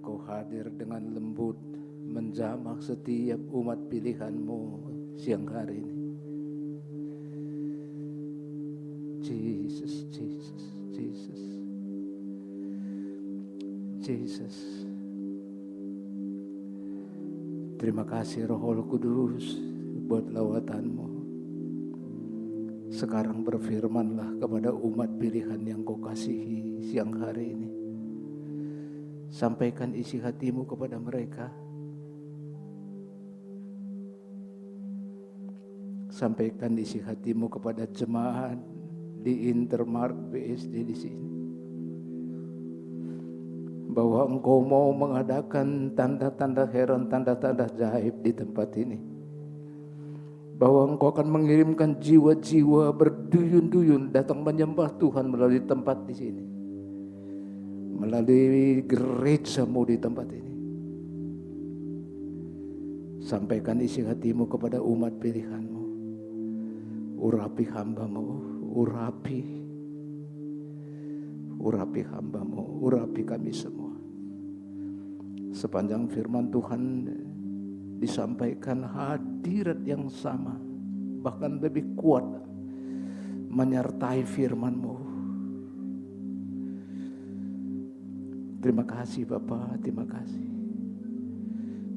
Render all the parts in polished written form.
Engkau hadir dengan lembut menjamah setiap umat pilihan-Mu siang hari ini. Jesus, Jesus, Jesus, Jesus. Terima kasih Roh Kudus buat lawatan-Mu. Sekarang berfirmanlah kepada umat pilihan yang Kau kasihi siang hari ini. Sampaikan isi hati-Mu kepada mereka. Sampaikan isi hati-Mu kepada jemaat di Intermark BSD di sini. Bahwa Engkau mau mengadakan tanda-tanda heran, tanda-tanda gaib di tempat ini. Bahwa Engkau akan mengirimkan jiwa-jiwa berduyun-duyun datang menyembah Tuhan melalui tempat di sini. Melalui gereja-Mu di tempat ini. Sampaikan isi hati-Mu kepada umat pilihan-Mu. Urapi hamba-Mu, urapi hamba-Mu, urapi kami semua. Sepanjang firman Tuhan disampaikan, hadirat yang sama, bahkan lebih kuat menyertai firman-Mu. Terima kasih Bapa, terima kasih.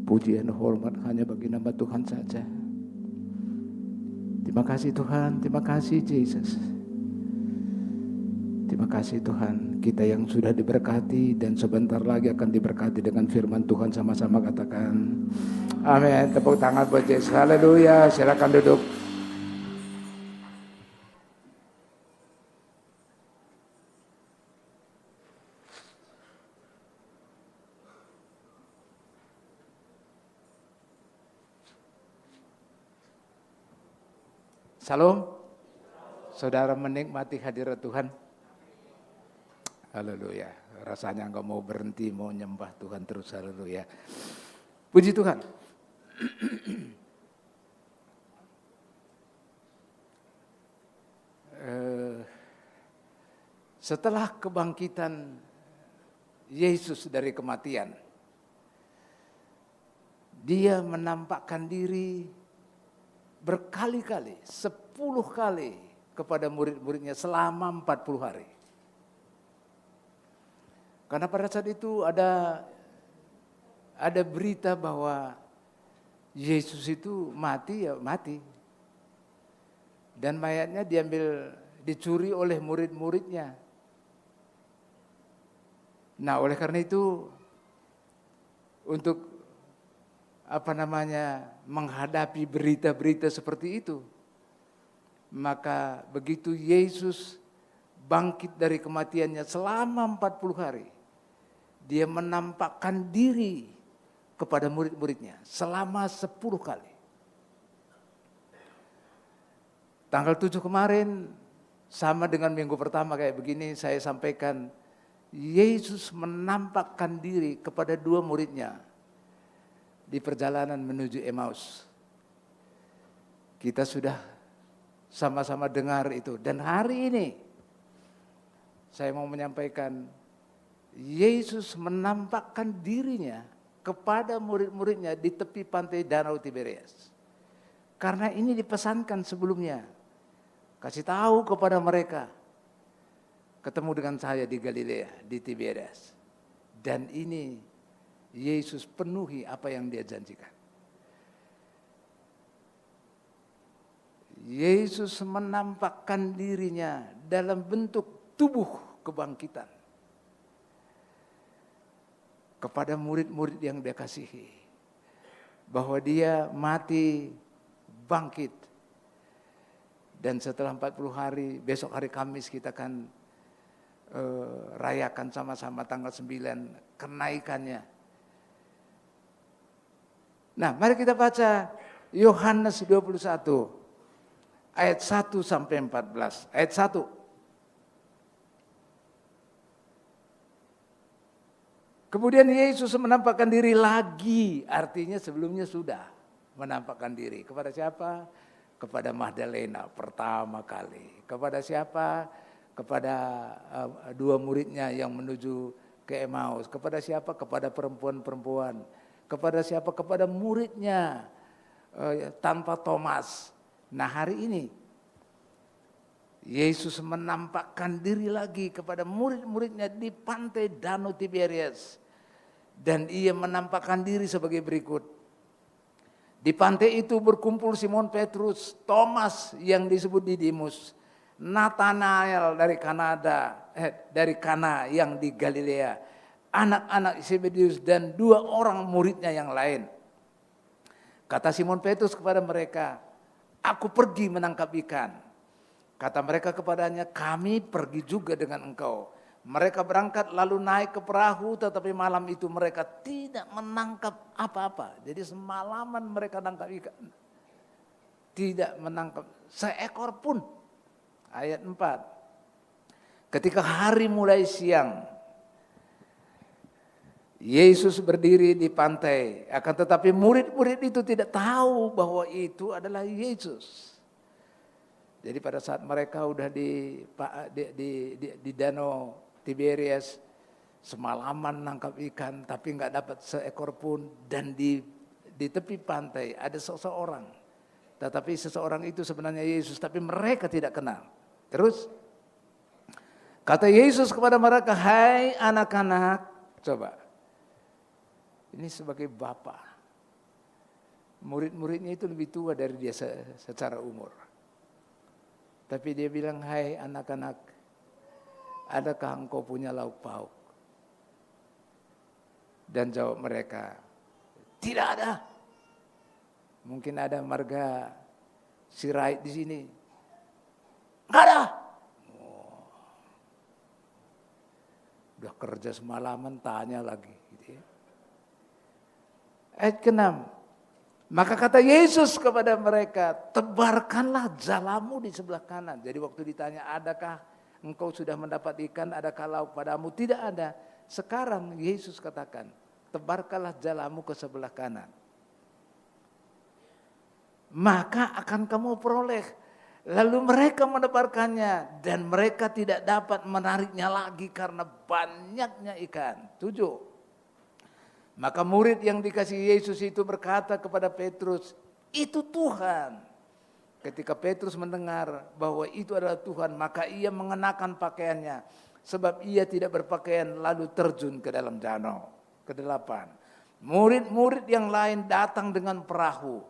Pujian hormat hanya bagi nama Tuhan saja. Terima kasih Tuhan, terima kasih Yesus. Terima kasih Tuhan, kita yang sudah diberkati dan sebentar lagi akan diberkati dengan firman Tuhan, sama-sama katakan amin. Tepuk tangan buat Yesus, haleluya. Silakan duduk. Salam, saudara menikmati hadirat Tuhan. Haleluya, rasanya enggak mau berhenti, mau nyembah Tuhan terus, haleluya. Puji Tuhan. Setelah kebangkitan Yesus dari kematian, Dia menampakkan diri berkali-kali, 10 kali kepada murid-muridnya selama 40 hari. Karena pada saat itu ada berita bahwa Yesus itu mati, ya mati. Dan mayatnya dicuri oleh murid-muridnya. Nah, oleh karena itu untuk menghadapi berita-berita seperti itu, maka begitu Yesus bangkit dari kematiannya selama 40 hari, Dia menampakkan diri kepada murid-muridnya selama 10 kali. Tanggal 7 kemarin sama dengan minggu pertama kayak begini, saya sampaikan Yesus menampakkan diri kepada 2 muridnya di perjalanan menuju Emmaus. Kita sudah sama-sama dengar itu, dan hari ini saya mau menyampaikan Yesus menampakkan dirinya kepada murid-muridnya di tepi pantai Danau Tiberias. Karena ini dipesankan sebelumnya. Kasih tahu kepada mereka, ketemu dengan saya di Galilea, di Tiberias. Dan ini Yesus penuhi apa yang Dia janjikan. Yesus menampakkan dirinya dalam bentuk tubuh kebangkitan kepada murid-murid yang Dia kasihi, bahwa Dia mati, bangkit, dan setelah 40 hari, besok hari Kamis kita akan rayakan sama-sama tanggal 9 kenaikannya. Nah, mari kita baca Yohanes 21 ayat 1 sampai 14. Ayat 1. Kemudian Yesus menampakkan diri lagi, artinya sebelumnya sudah menampakkan diri. Kepada siapa? Kepada Magdalena pertama kali. Kepada siapa? Kepada 2 muridnya yang menuju ke Emmaus. Kepada siapa? Kepada perempuan-perempuan. Kepada siapa? Kepada muridnya tanpa Thomas. Nah hari ini Yesus menampakkan diri lagi kepada murid-muridnya di pantai Danau Tiberias. Dan ia menampakkan diri sebagai berikut. Di pantai itu berkumpul Simon Petrus, Thomas yang disebut Didimus, Nathanael dari Kana yang di Galilea, anak-anak Zebedeus dan 2 orang muridnya yang lain. Kata Simon Petrus kepada mereka, "Aku pergi menangkap ikan." Kata mereka kepadanya, "Kami pergi juga dengan engkau." Mereka berangkat lalu naik ke perahu, tetapi malam itu mereka tidak menangkap apa-apa. Jadi semalaman mereka nangkap ikan. Tidak menangkap seekor pun. Ayat 4. Ketika hari mulai siang, Yesus berdiri di pantai. Akan tetapi murid-murid itu tidak tahu bahwa itu adalah Yesus. Jadi pada saat mereka udah di Danau Tiberias, semalaman nangkap ikan tapi nggak dapat seekor pun, dan di tepi pantai ada seseorang, tetapi seseorang itu sebenarnya Yesus, tapi mereka tidak kenal. Terus kata Yesus kepada mereka, "Hai anak-anak," coba ini sebagai bapa, murid-muridnya itu lebih tua dari dia secara umur, tapi dia bilang, "Hai anak-anak, adakah engkau punya lauk pauk?" Dan jawab mereka, "Tidak ada." Mungkin ada marga sirait di sini. "Enggak ada." Oh. Udah kerja semalaman tanya lagi. Gitu ya. Ayat ke-6. Maka kata Yesus kepada mereka, "Tebarkanlah jalamu di sebelah kanan." Jadi waktu ditanya, "Adakah engkau sudah mendapat ikan, adakah lauk padamu?" Tidak ada. Sekarang Yesus katakan, "Tebarkanlah jalamu ke sebelah kanan. Maka akan kamu peroleh." Lalu mereka menebarkannya dan mereka tidak dapat menariknya lagi karena banyaknya ikan. 7. Maka murid yang dikasihi Yesus itu berkata kepada Petrus, "Itu Tuhan." Ketika Petrus mendengar bahwa itu adalah Tuhan, maka ia mengenakan pakaiannya, sebab ia tidak berpakaian, lalu terjun ke dalam danau. Ke-8. Murid-murid yang lain datang dengan perahu,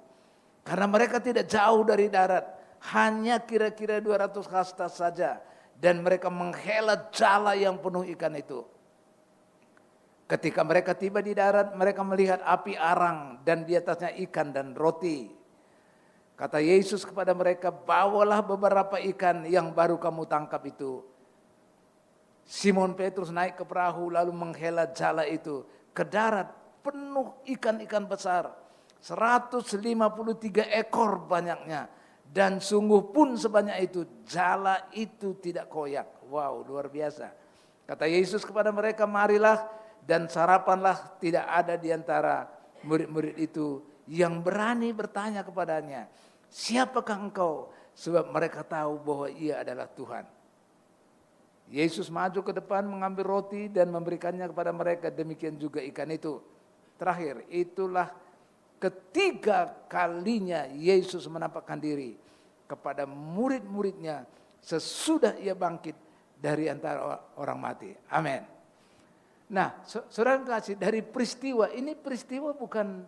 karena mereka tidak jauh dari darat, hanya kira-kira 200 hasta saja, dan mereka menghela jala yang penuh ikan itu. Ketika mereka tiba di darat, mereka melihat api arang dan di atasnya ikan dan roti. Kata Yesus kepada mereka, "Bawalah beberapa ikan yang baru kamu tangkap itu." Simon Petrus naik ke perahu lalu menghela jala itu ke darat penuh ikan-ikan besar. 153 ekor banyaknya. Dan sungguh pun sebanyak itu, jala itu tidak koyak. Wow, luar biasa. Kata Yesus kepada mereka, "Marilah dan sarapanlah." Tidak ada di antara murid-murid itu yang berani bertanya kepadanya, "Siapakah engkau?" Sebab mereka tahu bahwa ia adalah Tuhan. Yesus maju ke depan mengambil roti dan memberikannya kepada mereka. Demikian juga ikan itu. Terakhir, itulah ketiga kalinya Yesus menampakkan diri kepada murid-muridnya sesudah ia bangkit dari antara orang mati. Amin. Nah, saudara kasih, dari peristiwa ini, peristiwa bukan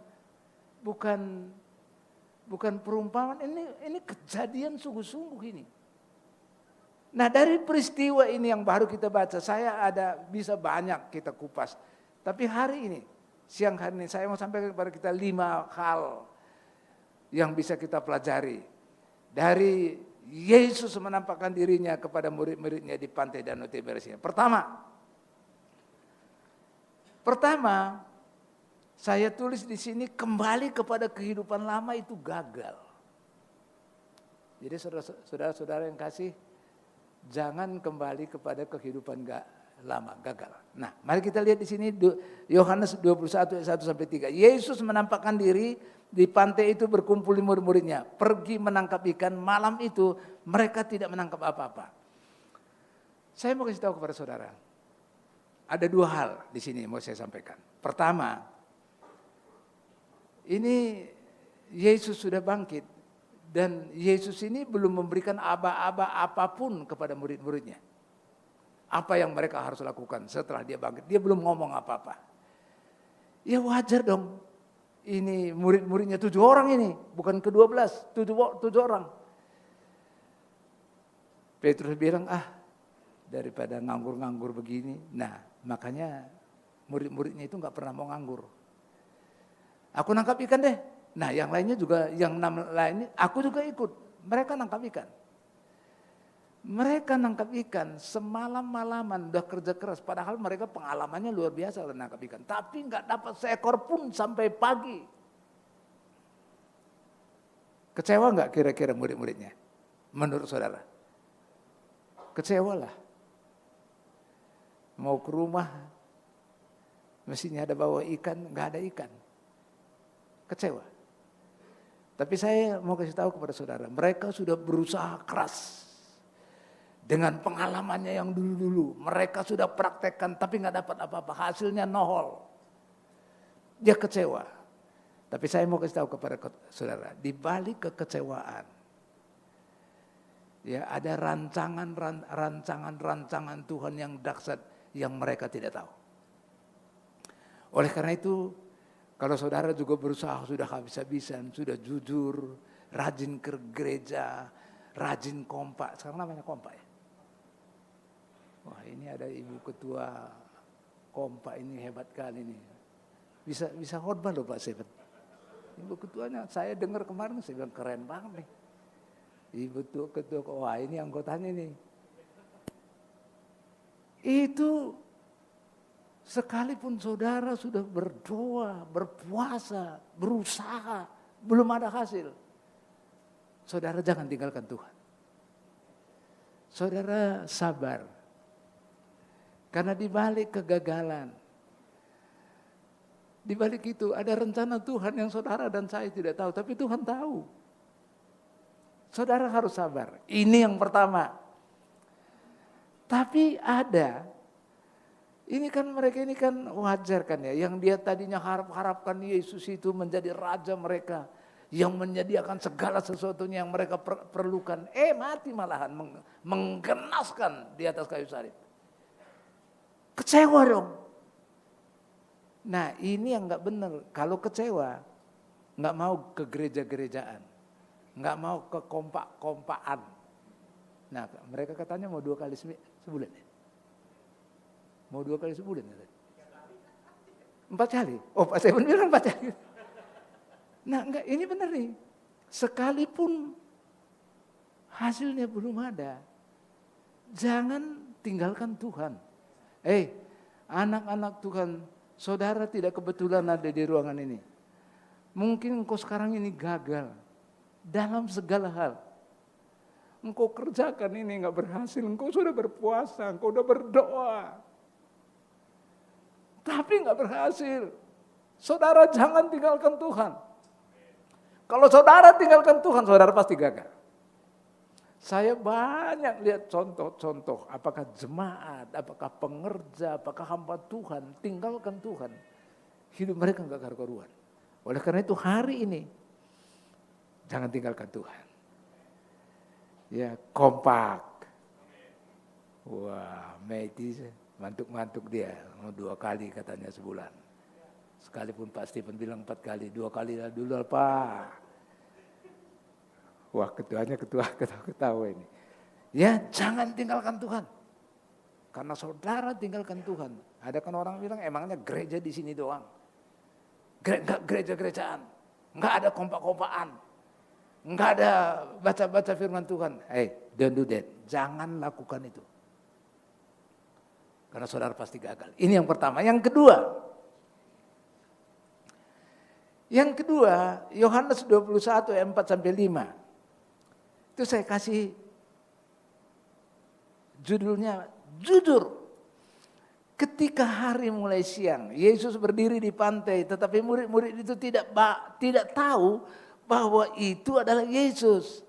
perumpamaan, ini kejadian sungguh-sungguh ini. Nah, dari peristiwa ini yang baru kita baca, saya bisa banyak kita kupas. Tapi hari ini, siang hari ini saya mau sampaikan kepada kita 5 hal yang bisa kita pelajari dari Yesus menampakkan dirinya kepada murid-muridnya di pantai Danau Tiberias. Pertama, saya tulis di sini, kembali kepada kehidupan lama itu gagal. Jadi saudara-saudara yang kasih, jangan kembali kepada kehidupan lama, gagal. Nah, mari kita lihat di sini Yohanes 21 ayat 1 sampai 3. Yesus menampakkan diri di pantai itu, berkumpul murid-muridnya, pergi menangkap ikan. Malam itu mereka tidak menangkap apa-apa. Saya mau kasih tahu kepada saudara, ada dua hal di sini yang mau saya sampaikan. Pertama, ini Yesus sudah bangkit dan Yesus ini belum memberikan aba-aba apapun kepada murid-muridnya. Apa yang mereka harus lakukan setelah dia bangkit. Dia belum ngomong apa-apa. Ya wajar dong. Ini murid-muridnya 7 orang ini. Bukan ke-12, 7 orang. Petrus bilang, daripada nganggur-nganggur begini. Nah, makanya murid-muridnya itu gak pernah mau nganggur. Aku nangkap ikan deh. Nah, yang lainnya juga, yang 6 lainnya, aku juga ikut. Mereka nangkap ikan. Mereka nangkap ikan semalam-malaman, udah kerja keras. Padahal mereka pengalamannya luar biasa lah nangkap ikan. Tapi gak dapat seekor pun sampai pagi. Kecewa gak kira-kira murid-muridnya? Menurut saudara? Kecewa lah. Mau ke rumah, mestinya ada bawa ikan, gak ada ikan. Kecewa. Tapi saya mau kasih tahu kepada saudara, mereka sudah berusaha keras. Dengan pengalamannya yang dulu-dulu, mereka sudah praktekkan tapi nggak dapat apa-apa, hasilnya nol. Dia kecewa. Tapi saya mau kasih tahu kepada saudara, di balik kekecewaan, ya ada rancangan Tuhan yang dahsyat yang mereka tidak tahu. Oleh karena itu, kalau saudara juga berusaha sudah habis-habisan, sudah jujur, rajin ke gereja, rajin kompak, sekarang namanya kompak ya. Wah, ini ada ibu ketua kompak ini hebat kali nih. Bisa khotbah loh Pak Seven. Ibu ketuanya saya dengar kemarin saya bilang keren banget nih. Ibu ketua, wah ini anggotanya nih. Itu sekalipun saudara sudah berdoa, berpuasa, berusaha, belum ada hasil. Saudara jangan tinggalkan Tuhan. Saudara sabar. Karena di balik kegagalan, di balik itu ada rencana Tuhan yang saudara dan saya tidak tahu, tapi Tuhan tahu. Saudara harus sabar. Ini yang pertama. Tapi ada, ini kan mereka ini kan wajar kan ya, yang dia tadinya harapkan Yesus itu menjadi raja mereka, yang menyediakan segala sesuatunya yang mereka perlukan. Mati malahan, menggenaskan di atas kayu salib. Kecewa dong. Nah ini yang gak benar. Kalau kecewa, gak mau ke gereja-gerejaan. Gak mau ke kompak-kompaan. Nah mereka katanya mau 2 kali sebulan. Mau 2 kali sebulan. 4 kali. Oh Pak Seven bilang 4 kali. Nah enggak, ini benar nih. Sekalipun hasilnya belum ada, jangan tinggalkan Tuhan. Anak-anak Tuhan, saudara tidak kebetulan ada di ruangan ini. Mungkin engkau sekarang ini gagal dalam segala hal. Engkau kerjakan ini enggak berhasil, engkau sudah berpuasa, engkau sudah berdoa. Tapi enggak berhasil. Saudara jangan tinggalkan Tuhan. Kalau saudara tinggalkan Tuhan, saudara pasti gagal. Saya banyak lihat contoh-contoh, apakah jemaat, apakah pengerja, apakah hamba Tuhan, tinggalkan Tuhan. Hidup mereka enggak karu-karuan. Oleh karena itu hari ini, jangan tinggalkan Tuhan. Ya, kompak. Wah, Medi mantuk-mantuk dia, mau 2 kali katanya sebulan. Sekalipun Pak Stephen bilang 4 kali, 2 kali lah dulu Pak. Wah ketuanya ketawa ini. Ya jangan tinggalkan Tuhan. Karena saudara tinggalkan Tuhan. Ada kan orang bilang emangnya gereja di sini doang. Enggak gereja-gerejaan. Enggak ada kompak-kompakan. Enggak ada baca-baca firman Tuhan. Don't do that. Jangan lakukan itu. Karena saudara pasti gagal. Ini yang pertama. Yang kedua, Yohanes 21 ayat 4-5. Itu saya kasih judulnya jujur. Ketika hari mulai siang, Yesus berdiri di pantai, tetapi murid-murid itu tidak tahu bahwa itu adalah Yesus.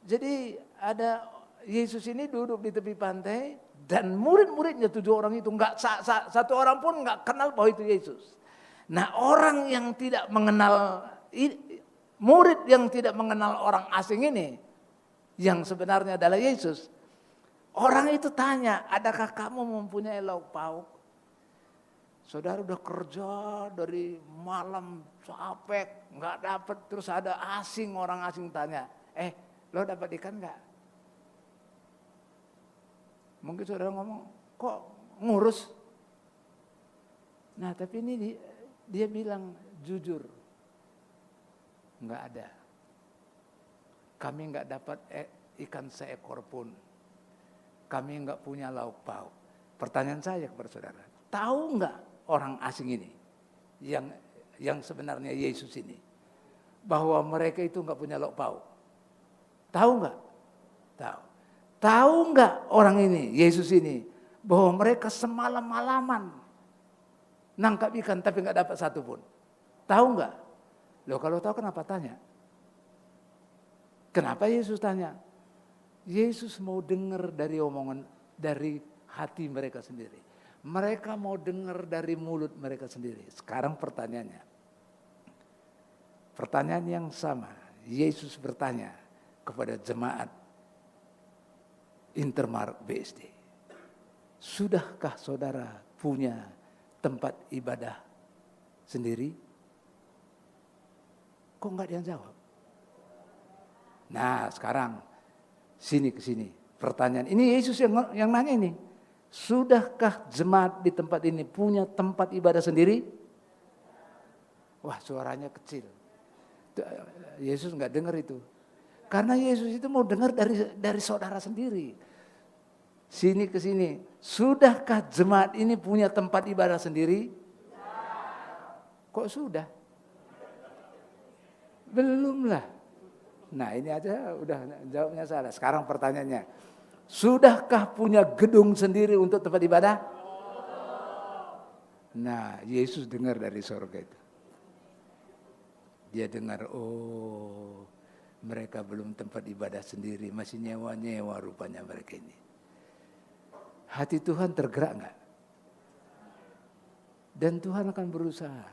Jadi ada Yesus ini duduk di tepi pantai, Dan murid-muridnya 7 orang itu satu orang pun nggak kenal bahwa itu Yesus. Nah, orang yang tidak mengenal, murid yang tidak mengenal orang asing ini, yang sebenarnya adalah Yesus. Orang itu tanya, adakah kamu mempunyai lauk pauk? Saudara udah kerja dari malam capek, nggak dapat, terus ada orang asing tanya, lo dapat ikan nggak? Mungkin saudara ngomong, kok ngurus? Nah, tapi ini dia bilang jujur, nggak ada. Kami nggak dapat ikan seekor pun. Kami nggak punya lauk pauk. Pertanyaan saya kepada saudara, tahu nggak orang asing ini, yang sebenarnya Yesus ini, bahwa mereka itu nggak punya lauk pauk? Tahu nggak? Tahu. Tahu nggak orang ini, Yesus ini, bahwa mereka semalam-malaman nangkap ikan tapi nggak dapat satu pun? Tahu nggak? Loh, kalau tahu kenapa tanya? Kenapa Yesus tanya? Yesus mau dengar dari omongan, dari hati mereka sendiri. Mereka mau dengar dari mulut mereka sendiri. Sekarang pertanyaannya. Pertanyaan yang sama. Yesus bertanya kepada jemaat Intermark BSD. Sudahkah saudara punya tempat ibadah sendiri? Kok enggak dia jawab? Nah, sekarang sini ke sini. Pertanyaan ini Yesus yang nanya ini. Sudahkah jemaat di tempat ini punya tempat ibadah sendiri? Wah, suaranya kecil. Yesus enggak dengar itu. Karena Yesus itu mau dengar dari saudara sendiri. Sini ke sini. Sudahkah jemaat ini punya tempat ibadah sendiri? Kok sudah? Belumlah. Nah, ini aja udah jawabnya salah. Sekarang pertanyaannya. Sudahkah punya gedung sendiri untuk tempat ibadah? Nah, Yesus dengar dari surga itu. Dia dengar, mereka belum tempat ibadah sendiri, masih nyewa-nyewa rupanya mereka ini. Hati Tuhan tergerak enggak? Dan Tuhan akan berusaha.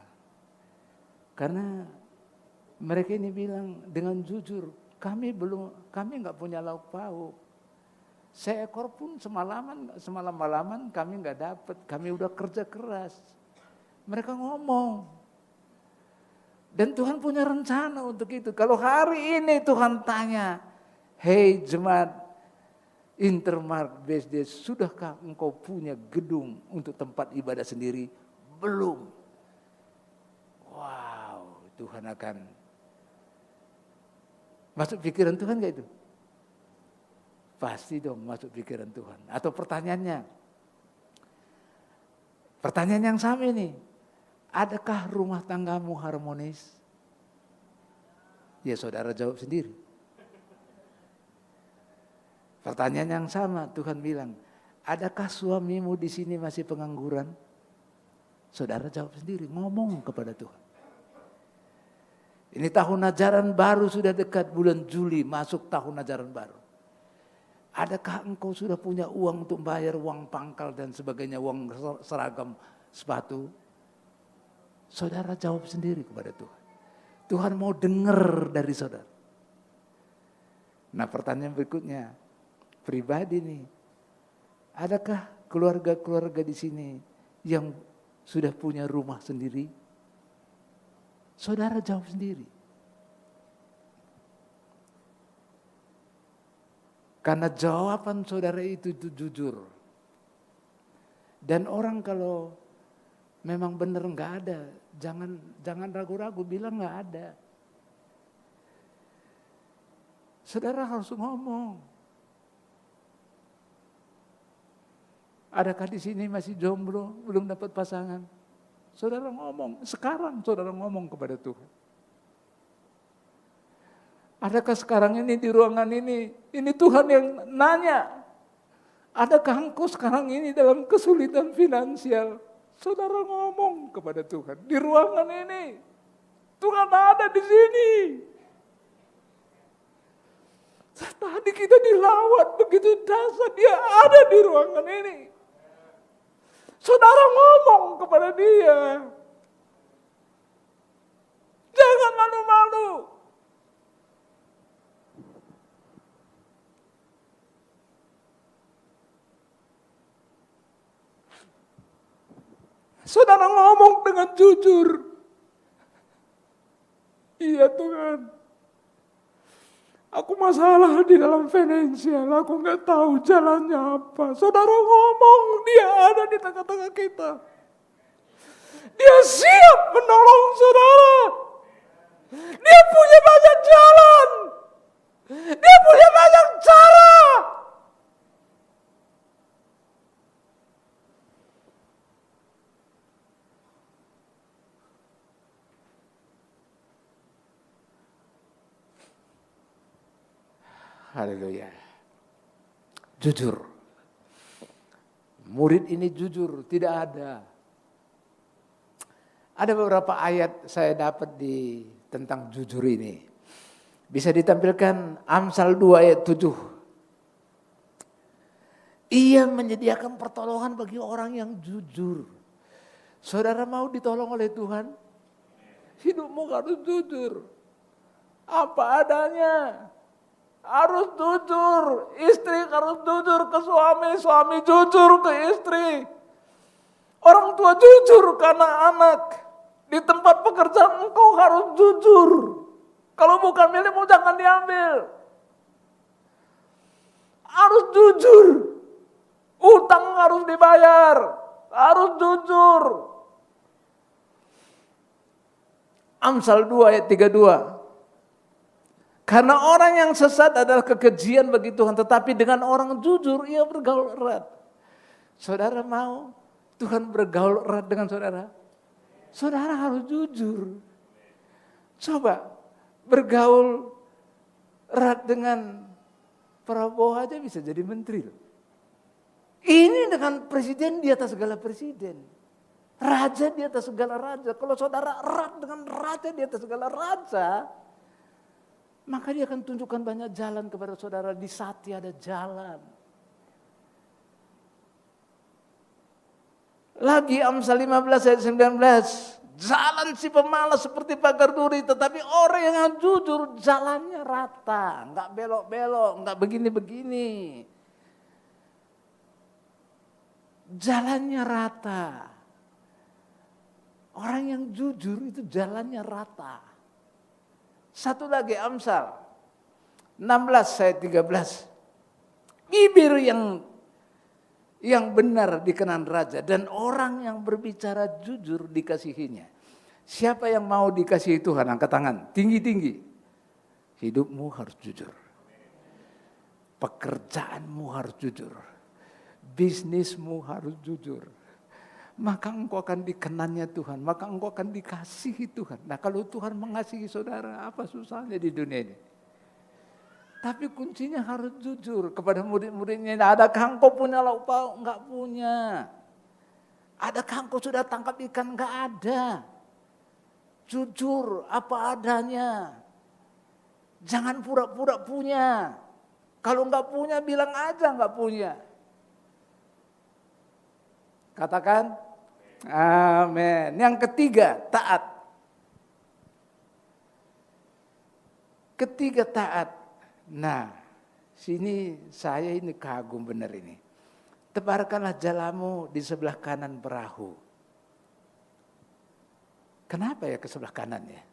Karena mereka ini bilang dengan jujur, kami enggak punya lauk pauk. Seekor pun semalam-malaman kami enggak dapat, kami udah kerja keras. Mereka ngomong. Dan Tuhan punya rencana untuk itu. Kalau hari ini Tuhan tanya, hei jemaat Intermark BSD, sudahkah engkau punya gedung untuk tempat ibadah sendiri? Belum. Wow, Tuhan akan masuk pikiran Tuhan gak itu? Pasti dong masuk pikiran Tuhan. Atau pertanyaannya, pertanyaan yang sama ini. Adakah rumah tanggamu harmonis? Ya saudara jawab sendiri. Pertanyaan yang sama Tuhan bilang, adakah suamimu di sini masih pengangguran? Saudara jawab sendiri, ngomong kepada Tuhan. Ini tahun ajaran baru sudah dekat, bulan Juli masuk tahun ajaran baru. Adakah engkau sudah punya uang untuk bayar uang pangkal dan sebagainya, uang seragam, sepatu? Saudara jawab sendiri kepada Tuhan. Tuhan mau dengar dari saudara. Nah, pertanyaan berikutnya, pribadi nih, adakah keluarga-keluarga di sini yang sudah punya rumah sendiri? Saudara jawab sendiri. Karena jawaban saudara itu jujur. Dan orang kalau memang benar enggak ada, jangan ragu-ragu bilang enggak ada. Saudara harus ngomong. Adakah di sini masih jomblo, belum dapat pasangan? Saudara ngomong, sekarang saudara ngomong kepada Tuhan. Adakah sekarang ini di ruangan ini Tuhan yang nanya. Adakah engkau sekarang ini dalam kesulitan finansial? Saudara ngomong kepada Tuhan, di ruangan ini, Tuhan ada di sini. Tadi kita dilawat begitu dahsyat, dia ada di ruangan ini. Saudara ngomong kepada dia. Jangan malu-malu. Saudara ngomong dengan jujur. Iya Tuhan. Aku masalah di dalam finansial, aku nggak tahu jalannya apa. Saudara ngomong, dia ada di tengah-tengah kita. Dia siap menolong saudara. Dia punya banyak jalan. Dia punya banyak cara. Haleluya. Jujur. Murid ini jujur, tidak ada. Ada beberapa ayat saya dapat tentang jujur ini. Bisa ditampilkan Amsal 2 ayat 7. Ia menyediakan pertolongan bagi orang yang jujur. Saudara mau ditolong oleh Tuhan? Hidupmu harus jujur. Apa adanya. Harus jujur, istri harus jujur ke suami, suami jujur ke istri. Orang tua jujur ke anak-anak. Di tempat pekerjaan engkau harus jujur. Kalau bukan milikmu jangan diambil. Harus jujur. Utang harus dibayar. Harus jujur. Amsal 2 ayat 32. Karena orang yang sesat adalah kekejian bagi Tuhan, tetapi dengan orang jujur ia bergaul erat. Saudara mau Tuhan bergaul erat dengan saudara? Saudara harus jujur. Coba bergaul erat dengan Prabowo aja bisa jadi menteri. Ini dengan presiden di atas segala presiden. Raja di atas segala raja. Kalau saudara erat dengan raja di atas segala raja, maka dia akan tunjukkan banyak jalan kepada saudara. Di saat tiada jalan. Lagi Amsal 15 ayat 19. Jalan si pemalas seperti pagar duri. Tetapi orang yang jujur jalannya rata. Enggak belok-belok, enggak begini-begini. Jalannya rata. Orang yang jujur itu jalannya rata. Satu lagi Amsal 16 ayat 13. Bibir yang benar dikenan raja dan orang yang berbicara jujur dikasihinya. Siapa yang mau dikasihi Tuhan angkat tangan tinggi-tinggi. Hidupmu harus jujur. Pekerjaanmu harus jujur. Bisnismu harus jujur. Maka engkau akan dikenannya Tuhan, maka engkau akan dikasihi Tuhan. Nah kalau Tuhan mengasihi saudara, apa susahnya di dunia ini? Tapi kuncinya harus jujur kepada murid-muridnya. Adakah engkau punya lauk pauk? Enggak punya. Adakah engkau sudah tangkap ikan? Enggak ada. Jujur apa adanya. Jangan pura-pura punya. Kalau enggak punya bilang aja enggak punya. Katakan amin. Yang ketiga, taat. Ketiga, taat. Nah, sini saya ini kagum benar ini. Tebarkanlah jalamu di sebelah kanan perahu. Kenapa ya ke sebelah kanan ya?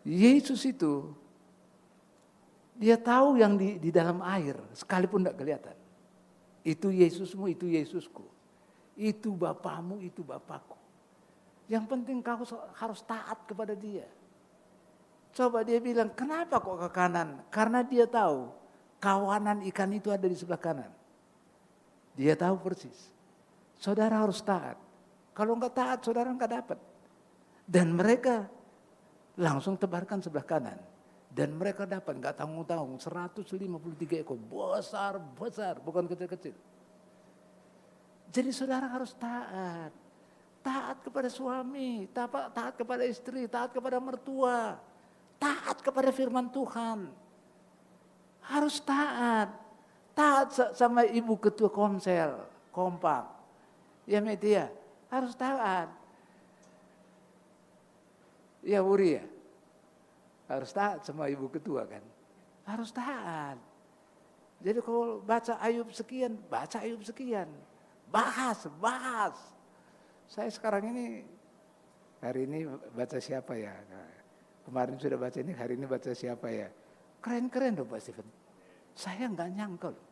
Yesus itu, dia tahu yang di dalam air, sekalipun tidak kelihatan. Itu Yesusmu, itu Yesusku. Itu Bapamu, itu Bapakku. Yang penting kau harus taat kepada dia. Coba dia bilang, kenapa kok ke kanan? Karena dia tahu kawanan ikan itu ada di sebelah kanan. Dia tahu persis. Saudara harus taat. Kalau enggak taat, saudara enggak dapat. Dan mereka langsung tebarkan sebelah kanan. Dan mereka dapat, enggak tanggung-tanggung, 153 ekor. Besar, bukan kecil-kecil. Jadi saudara harus taat. Taat kepada suami, taat kepada istri, taat kepada mertua. Taat kepada firman Tuhan. Harus taat. Taat sama ibu ketua Komsel, kompak. Ya media, harus taat. Ya Wuri ya, harus taat sama ibu ketua kan. Harus taat. Jadi kalau baca Ayub sekian, baca Ayub sekian. Bahas. Saya sekarang ini, hari ini baca siapa ya? Kemarin sudah baca ini, hari ini baca siapa ya? Keren-keren loh Pak Stephen. Saya nggak nyangka loh.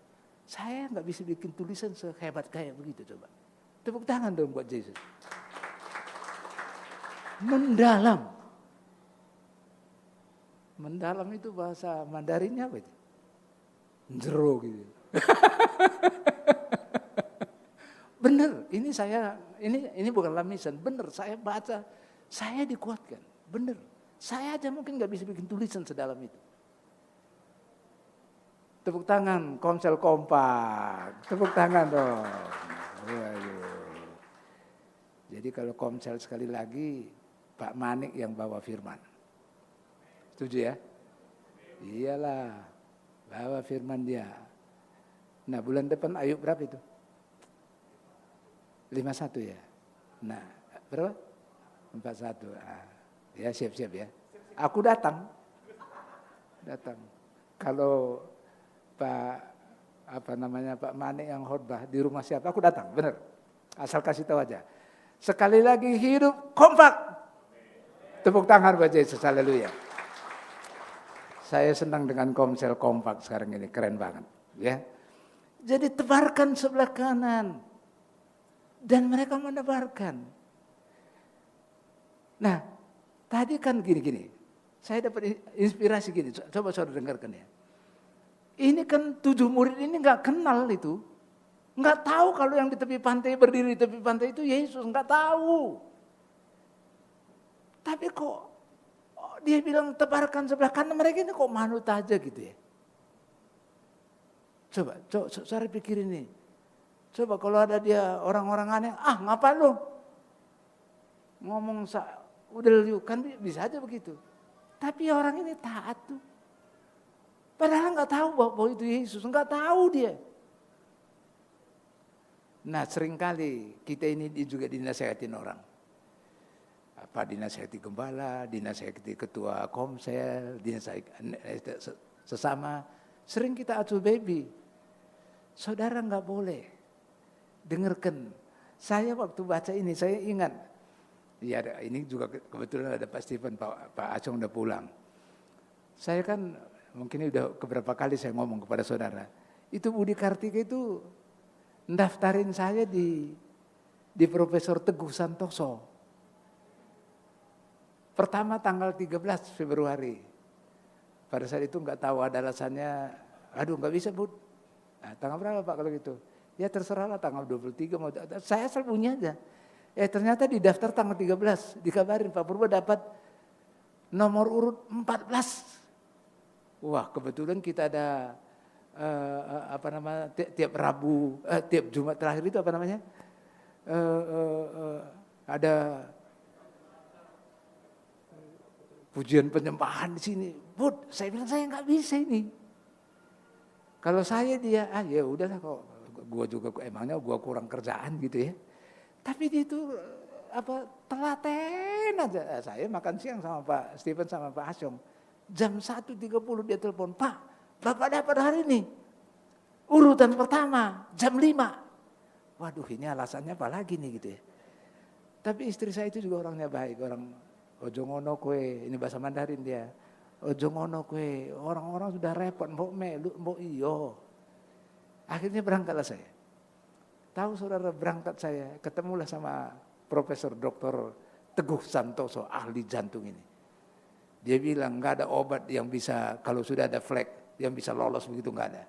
Saya nggak bisa bikin tulisan sehebat kayak begitu coba. Tepuk tangan dong buat Yesus. Mendalam. Mendalam itu bahasa Mandarinnya apa itu? Jero gitu. Bener, ini bukan lamisan, bener saya baca, saya dikuatkan, bener. Saya aja mungkin nggak bisa bikin tulisan sedalam itu. Tepuk tangan, Komsel kompak. Tepuk tangan dong. Waduh. Jadi kalau Komsel sekali lagi, Pak Manik yang bawa firman. Setuju ya? Iyalah, bawa firman dia. Nah bulan depan Ayub berapa itu? 51 ya? Nah berapa? 41. Ya siap-siap ya. Aku datang. Kalau Pak Manik yang khotbah di rumah siapa, aku datang, benar. Asal kasih tahu aja. Sekali lagi hidup kompak. Tepuk tangan buat Yesus, haleluya. Saya senang dengan Komsel kompak sekarang ini, keren banget, ya. Jadi tebarkan sebelah kanan dan mereka menebarkan. Nah, tadi kan gini. Saya dapat inspirasi gini, coba saudara dengarkan ya. Ini kan 7 murid ini nggak kenal itu. Nggak tahu kalau yang di tepi pantai, berdiri di tepi pantai itu Yesus, nggak tahu. Tapi kok dia bilang tebarkan sebelah kanan, mereka ini kok manut aja gitu ya. Coba saya pikirin nih. Coba kalau ada dia orang-orang aneh, ngapain lu? Ngomong udah lu kan bisa aja begitu. Tapi orang ini taat tuh. Padahal nggak tahu bahwa itu Yesus, nggak tahu dia. Nah seringkali kita ini juga dinasihatin orang. Apa dinasihati gembala, dinasihati ketua Komsel, dinasihati sesama. Sering kita acuh baby. Saudara nggak boleh. Dengarkan. Saya waktu baca ini saya ingat. Ya ini juga kebetulan ada Pak Stephen, Pak Acong udah pulang. Saya kan mungkin udah beberapa kali saya ngomong kepada saudara. Itu Budi Kartika itu ndaftarin saya di Profesor Teguh Santoso. Pertama tanggal 13 Februari. Pada saat itu nggak tahu ada alasannya, nggak bisa Bud. Nah, tanggal berapa Pak kalau gitu? Ya terserahlah tanggal 23 mau. Saya asal punya aja. Ternyata di daftar tanggal 13 dikabarin Pak Purba dapat nomor urut 14. Wah kebetulan kita ada tiap Rabu, tiap Jumat terakhir itu ada pujian penyembahan di sini. Bud, saya bilang saya nggak bisa ini. Kalau saya dia, ya udahlah kok, gua juga emangnya gua kurang kerjaan gitu ya. Tapi dia itu telaten aja. Saya makan siang sama Pak Stephen sama Pak Asyong. Jam 1.30 dia telepon, Pak, Bapak dapat hari ini. Urutan pertama, jam 5. Waduh ini alasannya apa lagi nih gitu ya. Tapi istri saya itu juga orangnya baik, orang ojo ngono kue, ini bahasa Mandarin dia. Ojo ngono kue, orang-orang sudah repot, mbok iyo. Akhirnya berangkatlah saya. Tahu saudara berangkat saya, ketemulah sama Profesor Dr. Teguh Santoso, ahli jantung ini. Dia bilang nggak ada obat yang bisa, kalau sudah ada flek, yang bisa lolos begitu nggak ada.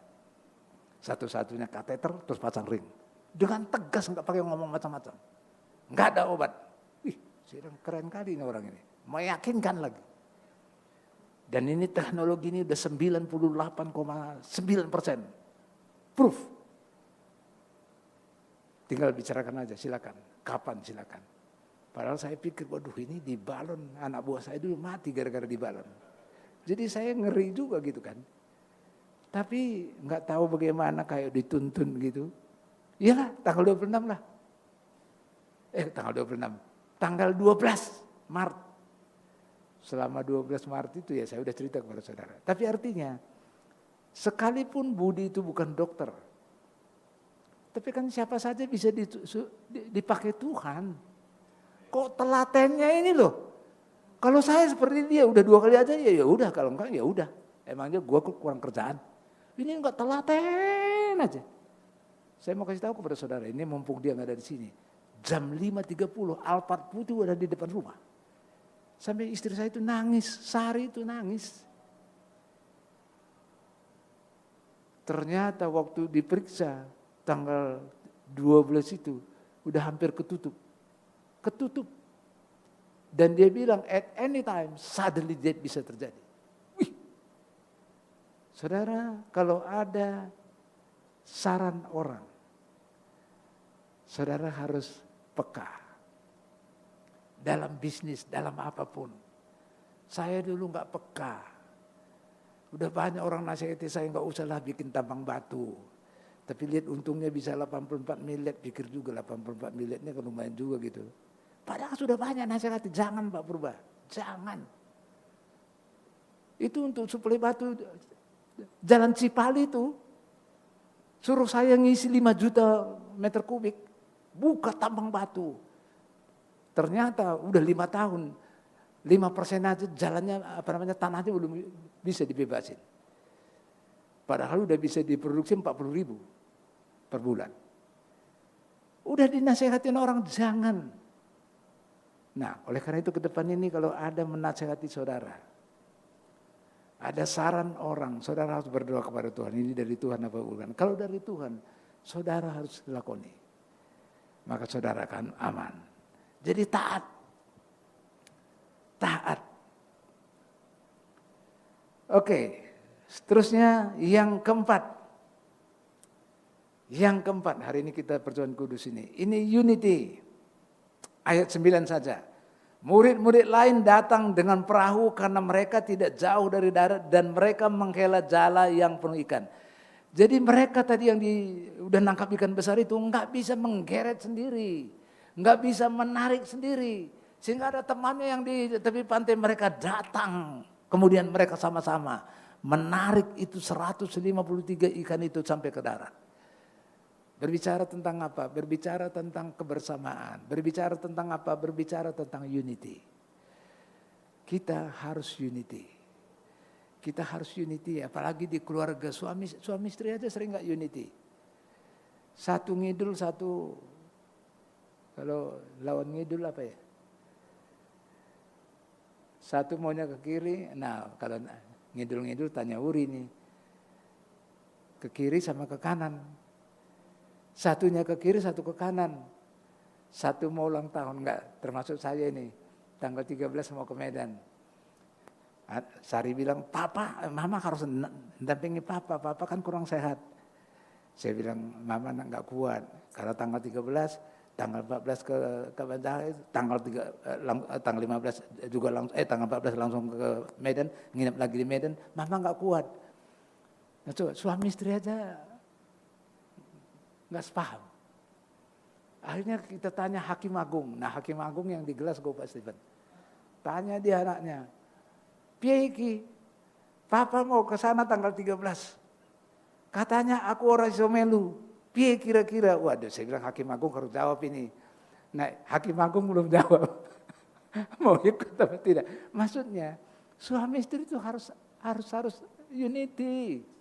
Satu-satunya kateter terus pasang ring. Dengan tegas nggak pakai ngomong macam-macam. Nggak ada obat. Keren kali ini orang ini. Meyakinkan lagi. Dan ini teknologi ini udah 98,9%. Proof. Tinggal bicarakan aja, silakan. Kapan silakan. Padahal saya pikir, waduh ini di balon, anak buah saya dulu mati gara-gara di balon. Jadi saya ngeri juga gitu kan. Tapi nggak tahu bagaimana kayak dituntun gitu. Iyalah tanggal 26 lah. Tanggal 26. Tanggal 12 Maret. Selama 12 Maret itu ya saya udah cerita kepada saudara. Tapi artinya, sekalipun Budi itu bukan dokter. Tapi kan siapa saja bisa dipakai Tuhan. Kok telatennya ini loh. Kalau saya seperti dia udah 2 kali aja ya udah, kalau enggak ya udah. Emangnya gua kurang kerjaan. Ini enggak telaten aja. Saya mau kasih tahu kepada saudara, ini mumpung dia enggak ada di sini. Jam 5.30 Alphard putih ada di depan rumah. Sampai istri saya itu nangis, Sari itu nangis. Ternyata waktu diperiksa tanggal 12 itu udah hampir ketutup. Dan dia bilang at any time suddenly death bisa terjadi. Wih. Saudara, kalau ada saran orang, saudara harus peka. Dalam bisnis, dalam apapun. Saya dulu gak peka. Udah banyak orang nasihati saya gak usahlah bikin tambang batu. Tapi lihat untungnya bisa 84 miliar, pikir juga 84 miliarnya kan lumayan juga gitu. Padahal sudah banyak nasihati, jangan Pak Purba, jangan. Itu untuk suplai batu, jalan Cipali itu, suruh saya ngisi 5 juta meter kubik, buka tambang batu. Ternyata udah 5 tahun, 5% aja jalannya, tanahnya belum bisa dibebasin. Padahal udah bisa diproduksi 40.000 per bulan. Udah dinasihatin orang, jangan. Nah, oleh karena itu ke depan ini kalau ada menasihati saudara, ada saran orang, saudara harus berdoa kepada Tuhan. Ini dari Tuhan apa bukan? Kalau dari Tuhan, saudara harus lakoni. Maka saudara akan aman. Jadi taat. Taat. Oke, seterusnya yang keempat. Yang keempat, hari ini kita perjuangan kudus ini. Ini unity. Ayat 9 saja. Murid-murid lain datang dengan perahu karena mereka tidak jauh dari darat dan mereka menghela jala yang penuh ikan. Jadi mereka tadi yang udah nangkap ikan besar itu nggak bisa menggeret sendiri, nggak bisa menarik sendiri, sehingga ada temannya yang di tepi pantai mereka datang, kemudian mereka sama-sama menarik itu 153 ikan itu sampai ke darat. Berbicara tentang apa? Berbicara tentang kebersamaan. Berbicara tentang apa? Berbicara tentang unity. Kita harus unity. Kita harus unity, apalagi di keluarga suami istri aja sering gak unity. Satu ngidul, satu, kalau lawan ngidul apa ya? Satu maunya ke kiri, nah kalau ngidul-ngidul tanya Uri nih. Ke kiri sama ke kanan. Satunya ke kiri, satu ke kanan. Satu mau ulang tahun, enggak, termasuk saya ini. Tanggal 13 mau ke Medan. Sari bilang, Papa, Mama harus mendampingi Papa kan kurang sehat. Saya bilang, Mama enggak kuat. Karena tanggal 13, tanggal 14 ke Bandara, tanggal 15 juga langsung, tanggal 14 langsung ke Medan, nginep lagi di Medan, Mama enggak kuat. Nah, coba, suami istri aja nggak sepaham. Akhirnya kita tanya Hakim Agung. Nah Hakim Agung yang di Glasgow Pak Stephen. Tanya dia anaknya. Piye iki? Papa mau ke sana tanggal 13. Katanya aku orang iso melu. Piye kira-kira? Waduh, saya bilang Hakim Agung harus jawab ini. Nah Hakim Agung belum jawab. Mau ikut atau tidak. Maksudnya suami istri itu harus unity.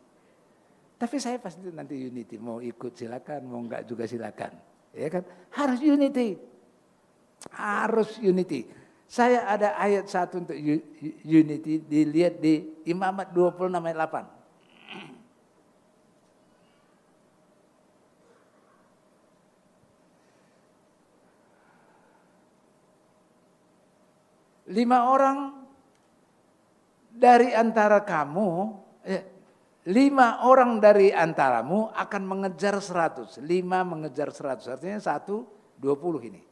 Tapi saya pasti nanti unity, mau ikut silakan, mau enggak juga silakan. Ya kan? Harus unity. Harus unity. Saya ada ayat 1 untuk unity, dilihat di Imamat 26 ayat 8. 5 orang dari antara kamu, 5 orang dari antaramu akan mengejar 100. 5 mengejar 100. Artinya 1, 20 ini.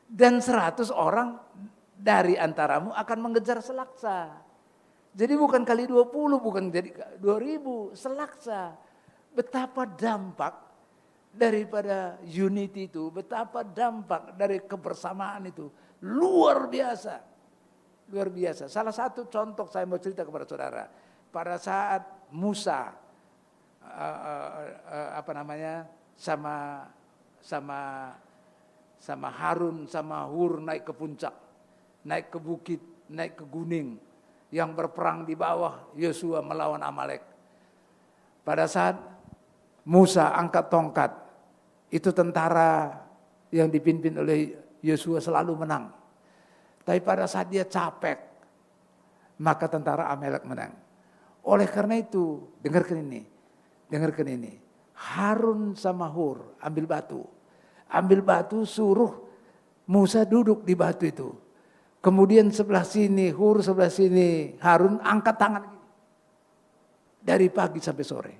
Dan 100 orang dari antaramu akan mengejar selaksa. Jadi bukan kali 20, bukan jadi 2000, selaksa. Betapa dampak daripada unity itu, betapa dampak dari kebersamaan itu. Luar biasa. Luar biasa. Salah satu contoh saya mau cerita kepada saudara. Pada saat Musa sama Harun sama Hur naik ke puncak, naik ke bukit, naik ke gunung, yang berperang di bawah Yosua melawan Amalek. Pada saat Musa angkat tongkat, itu tentara yang dipimpin oleh Yosua selalu menang. Tapi pada saat dia capek, maka tentara Amalek menang. Oleh karena itu, dengarkan ini. Harun sama Hur ambil batu, suruh Musa duduk di batu itu. Kemudian sebelah sini Hur, sebelah sini Harun, angkat tangan gini. Dari pagi sampai sore.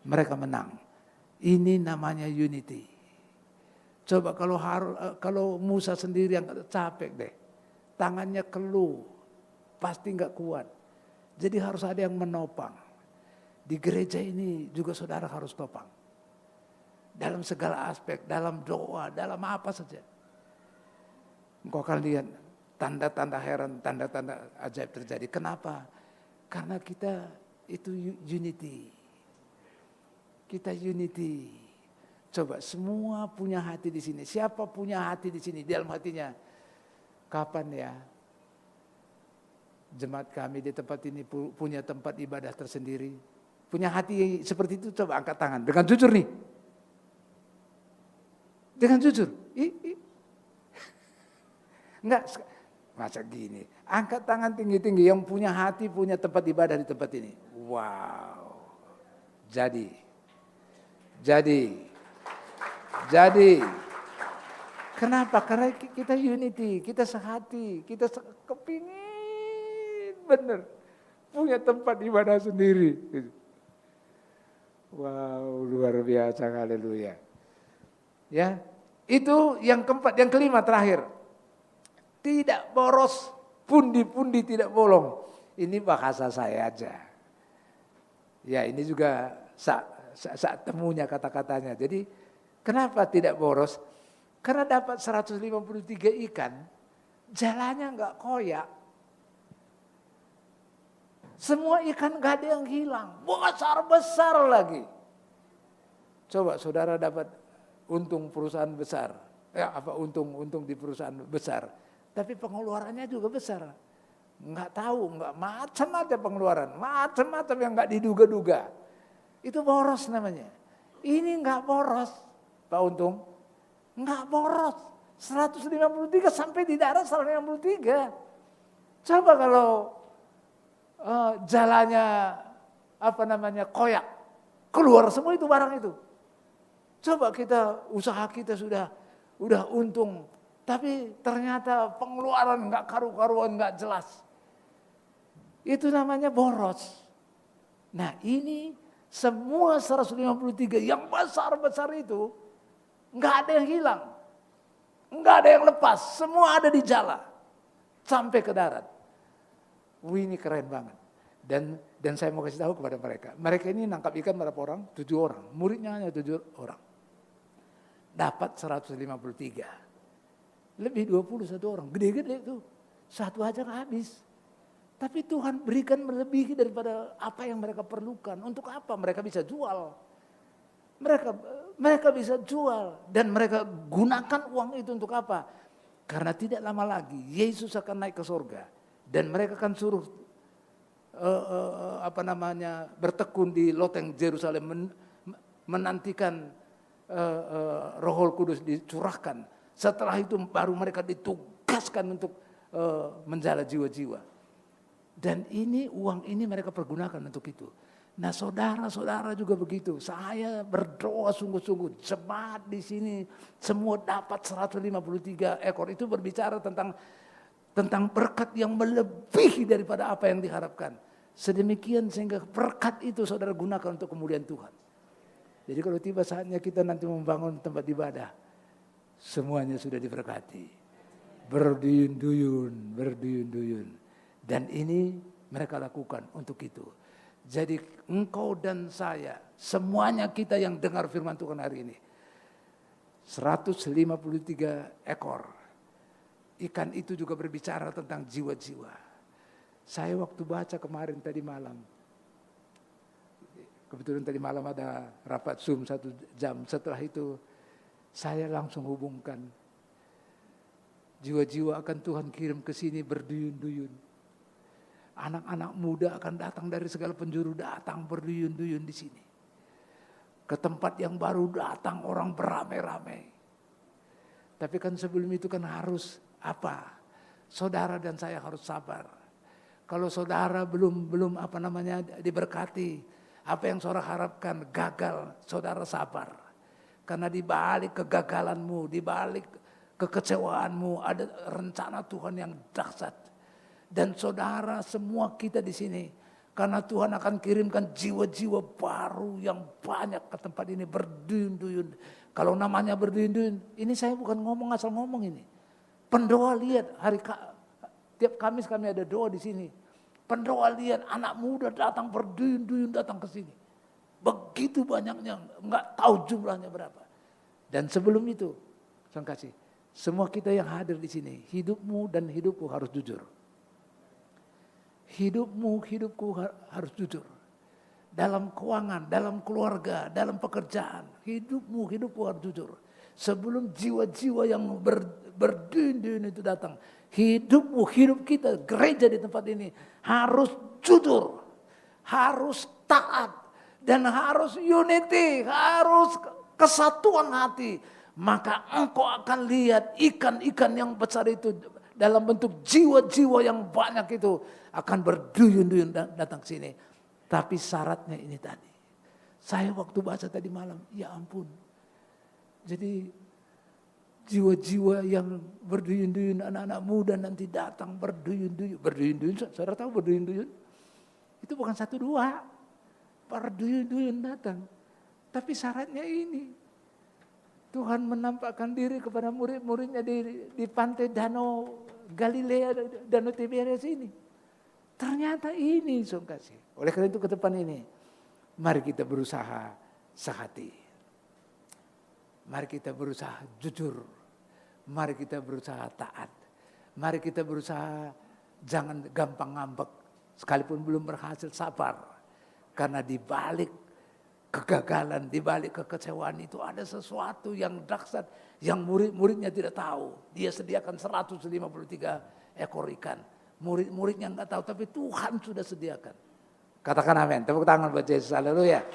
Mereka menang. Ini namanya unity. Coba kalau Musa sendiri yang capek deh. Tangannya keluh. Pasti enggak kuat. Jadi harus ada yang menopang. Di gereja ini juga saudara harus topang. Dalam segala aspek, dalam doa, dalam apa saja. Engkau akan lihat tanda-tanda heran, tanda-tanda ajaib terjadi. Kenapa? Karena kita itu unity. Kita unity. Coba semua punya hati di sini. Siapa punya hati di sini? Di dalam hatinya. Kapan ya? Jemaat kami di tempat ini punya tempat ibadah tersendiri. Punya hati seperti itu, coba angkat tangan. Dengan jujur nih. Dengan jujur. Enggak, masa gini. Angkat tangan tinggi-tinggi yang punya hati, punya tempat ibadah di tempat ini. Wow. Jadi. Kenapa? Karena kita unity, kita sehati, kita kepingin bener punya tempat ibadah sendiri. Wow, luar biasa, haleluya. Ya, itu yang keempat, yang kelima terakhir. Tidak boros, pundi-pundi tidak bolong. Ini bahasa saya aja. Ya, ini juga saat temunya kata-katanya. Jadi, kenapa tidak boros? Karena dapat 153 ikan, jalannya enggak koyak. Semua ikan gak ada yang hilang, besar-besar lagi. Coba saudara dapat untung perusahaan besar, untung di perusahaan besar, tapi pengeluarannya juga besar. Nggak tahu, nggak macam-macam pengeluaran, macam-macam yang nggak diduga-duga. Itu boros namanya. Ini nggak boros, Pak Untung, nggak boros. 153 sampai di darat 153. Coba kalau jalannya koyak, keluar semua itu barang itu. Coba usaha kita udah untung, tapi ternyata pengeluaran nggak karu-karuan, nggak jelas. Itu namanya boros. Nah, ini semua 153 yang besar-besar itu nggak ada yang hilang, nggak ada yang lepas, semua ada di jalan sampai ke darat. Wih, ini keren banget. Dan saya mau kasih tahu kepada mereka. Mereka ini nangkap ikan berapa orang? 7 orang. Muridnya hanya 7 orang. Dapat 153. Lebih 21 orang. Gede-gede itu. Satu aja habis. Tapi Tuhan berikan melebihi daripada apa yang mereka perlukan. Untuk apa? Mereka bisa jual. Mereka bisa jual. Dan mereka gunakan uang itu untuk apa? Karena tidak lama lagi Yesus akan naik ke surga. Dan mereka akan suruh bertekun di loteng Yerusalem, menantikan Roh Kudus dicurahkan. Setelah itu baru mereka ditugaskan untuk menjala jiwa-jiwa. Dan uang ini mereka pergunakan untuk itu. Nah, saudara-saudara juga begitu. Saya berdoa sungguh-sungguh. Jemaat di sini semua dapat 153 ekor. Itu berbicara tentang berkat yang melebihi daripada apa yang diharapkan. Sedemikian sehingga berkat itu saudara gunakan untuk kemuliaan Tuhan. Jadi kalau tiba saatnya kita nanti membangun tempat ibadah, semuanya sudah diberkati. Berduyun-duyun. Dan ini mereka lakukan untuk itu. Jadi engkau dan saya, semuanya kita yang dengar firman Tuhan hari ini. 153 ekor. Ikan itu juga berbicara tentang jiwa-jiwa. Saya waktu baca kemarin tadi malam. Kebetulan tadi malam ada rapat Zoom 1 jam. Setelah itu saya langsung hubungkan. Jiwa-jiwa akan Tuhan kirim ke sini berduyun-duyun. Anak-anak muda akan datang dari segala penjuru, datang berduyun-duyun di sini. Ke tempat yang baru datang orang beramai-ramai. Tapi kan sebelum itu kan harus apa? Saudara dan saya harus sabar. Kalau saudara belum diberkati, apa yang saudara harapkan gagal, saudara sabar. Karena di balik kegagalanmu, di balik kekecewaanmu ada rencana Tuhan yang dahsyat. Dan saudara semua kita di sini, karena Tuhan akan kirimkan jiwa-jiwa baru yang banyak ke tempat ini berduyun-duyun. Kalau namanya berduyun-duyun, ini saya bukan ngomong asal ngomong ini. Pendoa lihat tiap Kamis kami ada doa di sini. Pendoa lihat anak muda datang berduyun-duyun datang ke sini. Begitu banyaknya, enggak tahu jumlahnya berapa. Dan sebelum itu, saya kasih, semua kita yang hadir di sini, hidupmu dan hidupku harus jujur. Hidupku harus jujur. Dalam keuangan, dalam keluarga, dalam pekerjaan. Hidupku harus jujur. Sebelum jiwa-jiwa yang berduyun-duyun itu datang. Hidup kita, gereja di tempat ini harus jujur. Harus taat. Dan harus unity, harus kesatuan hati. Maka engkau akan lihat ikan-ikan yang besar itu dalam bentuk jiwa-jiwa yang banyak itu akan berduyun-duyun datang ke sini. Tapi syaratnya ini tadi. Saya waktu baca tadi malam, ya ampun. Jadi jiwa-jiwa yang berduyun-duyun, anak-anak muda nanti datang berduyun-duyun. Berduyun-duyun, saudara tahu berduyun-duyun? Itu bukan 1, 2. Berduyun-duyun datang. Tapi syaratnya ini. Tuhan menampakkan diri kepada murid-muridnya di pantai Danau Galilea, Danau Tiberias ini. Ternyata ini, saudara kasih. Oleh karena itu ke depan ini, mari kita berusaha sehati. Mari kita berusaha jujur. Mari kita berusaha taat. Mari kita berusaha jangan gampang ngambek. Sekalipun belum berhasil, sabar. Karena di balik kegagalan, di balik kekecewaan itu ada sesuatu yang dahsyat yang murid-muridnya tidak tahu. Dia sediakan 153 ekor ikan. Murid-muridnya enggak tahu, tapi Tuhan sudah sediakan. Katakan amin. Tepuk tangan buat Yesus. Haleluya.